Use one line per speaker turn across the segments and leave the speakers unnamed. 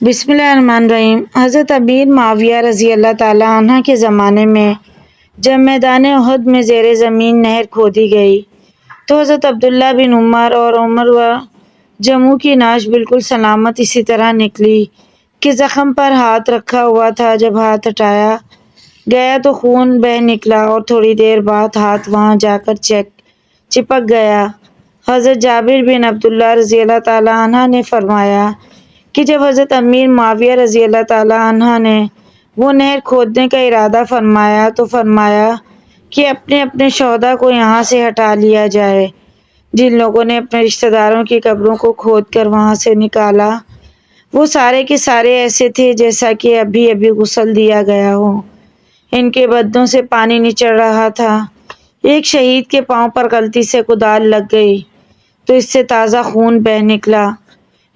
بسم اللہ الرحمن الرحیم۔ حضرت امیر معاویہ رضی اللہ تعالیٰ عنہ کے زمانے میں جب میدان احد میں زیر زمین نہر کھودی گئی تو حضرت عبداللہ بن عمر اور عمر و جموع کی نعش بالکل سلامت اسی طرح نکلی کہ زخم پر ہاتھ رکھا ہوا تھا۔ جب ہاتھ ہٹایا گیا تو خون بہہ نکلا اور تھوڑی دیر بعد ہاتھ وہاں جا کر چپک گیا۔ حضرت جابر بن عبداللہ رضی اللہ تعالیٰ عنہ نے فرمایا کہ جب حضرت امیر معاویہ رضی اللہ تعالیٰ عنہ نے وہ نہر کھودنے کا ارادہ فرمایا تو فرمایا کہ اپنے اپنے شہداء کو یہاں سے ہٹا لیا جائے۔ جن لوگوں نے اپنے رشتہ داروں کی قبروں کو کھود کر وہاں سے نکالا وہ سارے کے سارے ایسے تھے جیسا کہ ابھی ابھی غسل دیا گیا ہو۔ ان کے بدنوں سے پانی نچڑ رہا تھا۔ ایک شہید کے پاؤں پر غلطی سے کدال لگ گئی تو اس سے تازہ خون بہہ نکلا۔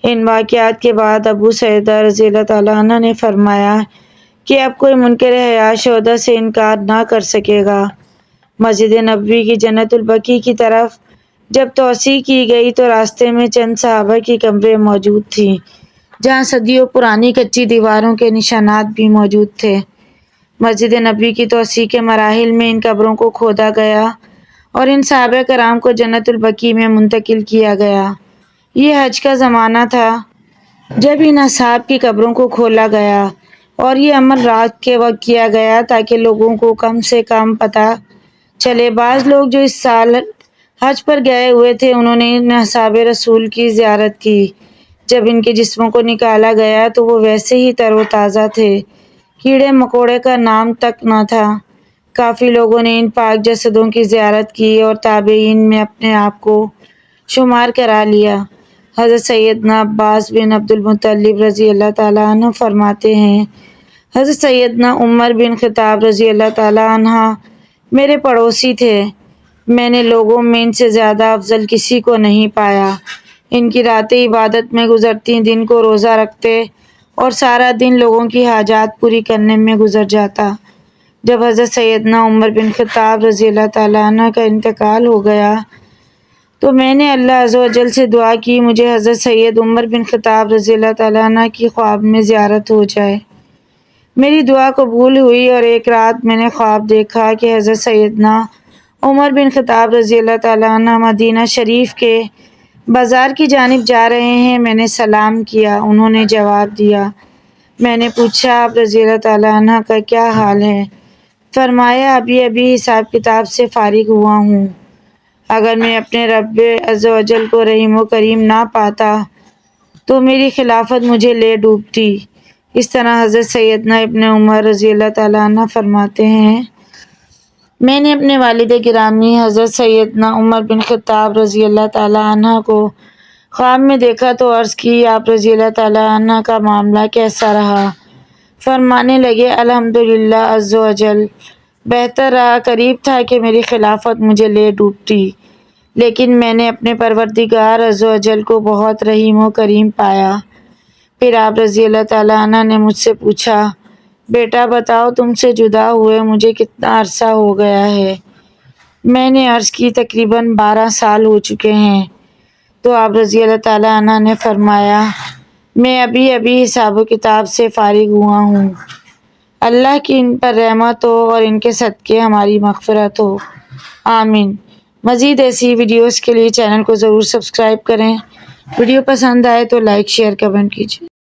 ان واقعات کے بعد ابو سعیدہ رضی اللہ تعالیٰ عنہ نے فرمایا کہ اب کوئی منکر حیات شہداء سے انکار نہ کر سکے گا۔ مسجد نبوی کی جنت البقیع کی طرف جب توسیع کی گئی تو راستے میں چند صحابہ کی قبریں موجود تھیں جہاں صدیوں پرانی کچی دیواروں کے نشانات بھی موجود تھے۔ مسجد نبوی کی توسیع کے مراحل میں ان قبروں کو کھودا گیا اور ان صحابہ کرام کو جنت البقیع میں منتقل کیا گیا۔ یہ حج کا زمانہ تھا جب ان اصحاب کی قبروں کو کھولا گیا اور یہ عمل رات کے وقت کیا گیا تاکہ لوگوں کو کم سے کم پتہ چلے۔ بعض لوگ جو اس سال حج پر گئے ہوئے تھے انہوں نے ان اصحاب رسول کی زیارت کی۔ جب ان کے جسموں کو نکالا گیا تو وہ ویسے ہی تر و تازہ تھے، کیڑے مکوڑے کا نام تک نہ تھا۔ کافی لوگوں نے ان پاک جسدوں کی زیارت کی اور تابعین میں اپنے آپ کو شمار کرا لیا۔ حضرت سیدنا عباس بن عبد المطلب رضی اللہ تعالیٰ عنہ فرماتے ہیں حضرت سیدنا عمر بن خطاب رضی اللہ تعالیٰ عنہ میرے پڑوسی تھے۔ میں نے لوگوں میں ان سے زیادہ افضل کسی کو نہیں پایا۔ ان کی راتیں عبادت میں گزرتی، دن کو روزہ رکھتے اور سارا دن لوگوں کی حاجات پوری کرنے میں گزر جاتا۔ جب حضرت سیدنا عمر بن خطاب رضی اللہ تعالیٰ عنہ کا انتقال ہو گیا تو میں نے اللہ عز و جل سے دعا کی مجھے حضرت سید عمر بن خطاب رضی اللہ تعالیٰ عنہ کی خواب میں زیارت ہو جائے۔ میری دعا قبول ہوئی اور ایک رات میں نے خواب دیکھا کہ حضرت سیدنا عمر بن خطاب رضی اللہ تعالیٰ عنہ مدینہ شریف کے بازار کی جانب جا رہے ہیں۔ میں نے سلام کیا، انہوں نے جواب دیا۔ میں نے پوچھا آپ رضی اللہ تعالیٰ عنہ کا کیا حال ہے؟ فرمایا ابھی ابھی حساب کتاب سے فارغ ہوا ہوں۔ اگر میں اپنے رب عز و جل کو رحیم و کریم نہ پاتا تو میری خلافت مجھے لے ڈوبتی۔ اس طرح حضرت سیدنا ابن عمر رضی اللہ تعالیٰ عنہ فرماتے ہیں میں نے اپنے والد گرامی حضرت سیدنا عمر بن خطاب رضی اللہ تعالیٰ عنہ کو خواب میں دیکھا تو عرض کی آپ رضی اللہ تعالیٰ عنہ کا معاملہ کیسا رہا؟ فرمانے لگے الحمدللہ عز و جل بہتر رہا۔ قریب تھا کہ میری خلافت مجھے لے ڈوبتی لیکن میں نے اپنے پروردگار عز و جل کو بہت رحیم و کریم پایا۔ پھر آپ رضی اللہ تعالیٰ عنہ نے مجھ سے پوچھا بیٹا بتاؤ تم سے جدا ہوئے مجھے کتنا عرصہ ہو گیا ہے؟ میں نے عرض کی تقریباً 12 سال ہو چکے ہیں۔ تو آپ رضی اللہ تعالیٰ عنہ نے فرمایا میں ابھی ابھی حساب و کتاب سے فارغ ہوا ہوں۔ اللہ کی ان پر رحمت ہو اور ان کے صدقے ہماری مغفرت ہو، آمین۔ مزید ایسی ویڈیوز کے لیے چینل کو ضرور سبسکرائب کریں۔ ویڈیو پسند آئے تو لائک شیئر کمنٹ کیجیے۔